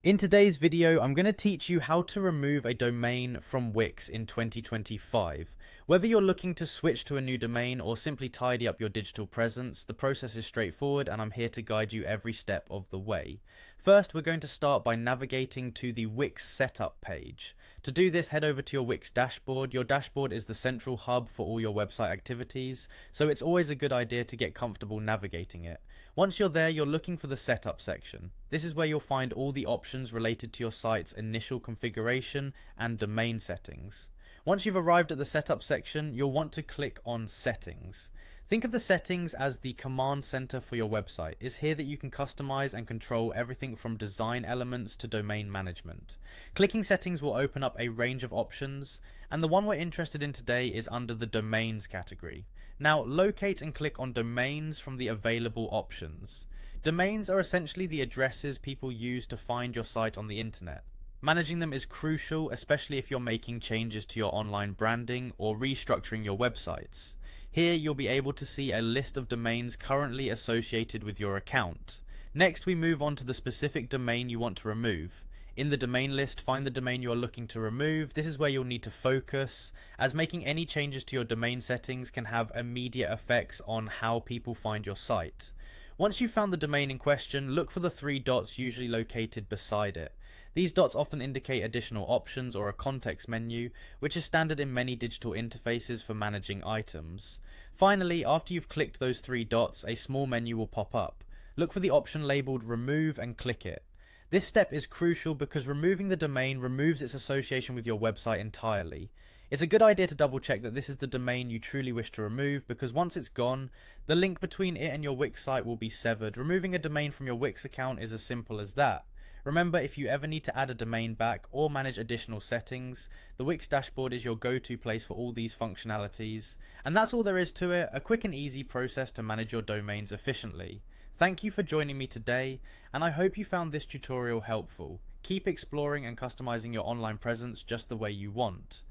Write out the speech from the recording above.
In today's video, I'm going to teach you how to remove a domain from Wix in 2025. Whether you're looking to switch to a new domain or simply tidy up your digital presence, the process is straightforward and I'm here to guide you every step of the way. First, we're going to start by navigating to the Wix setup page. To do this, head over to your Wix dashboard. Your dashboard is the central hub for all your website activities, so it's always a good idea to get comfortable navigating it. Once you're there, you're looking for the setup section. This is where you'll find all the options related to your site's initial configuration and domain settings. Once you've arrived at the setup section, you'll want to click on settings. Think of the settings as the command center for your website. It's here that you can customize and control everything from design elements to domain management. Clicking settings will open up a range of options, and the one we're interested in today is under the domains category. Now, locate and click on domains from the available options. Domains are essentially the addresses people use to find your site on the internet. Managing them is crucial, especially if you're making changes to your online branding or restructuring your websites. Here you'll be able to see a list of domains currently associated with your account. Next, we move on to the specific domain you want to remove. In the domain list, find the domain you are looking to remove. This is where you'll need to focus, as making any changes to your domain settings can have immediate effects on how people find your site. Once you've found the domain in question, look for the three dots usually located beside it. These dots often indicate additional options or a context menu, which is standard in many digital interfaces for managing items. Finally, after you've clicked those three dots, a small menu will pop up. Look for the option labeled Remove and click it. This step is crucial because removing the domain removes its association with your website entirely. It's a good idea to double check that this is the domain you truly wish to remove, because once it's gone, the link between it and your Wix site will be severed. Removing a domain from your Wix account is as simple as that. Remember, if you ever need to add a domain back or manage additional settings, the Wix dashboard is your go-to place for all these functionalities. And that's all there is to it, a quick and easy process to manage your domains efficiently. Thank you for joining me today, and I hope you found this tutorial helpful. Keep exploring and customizing your online presence just the way you want.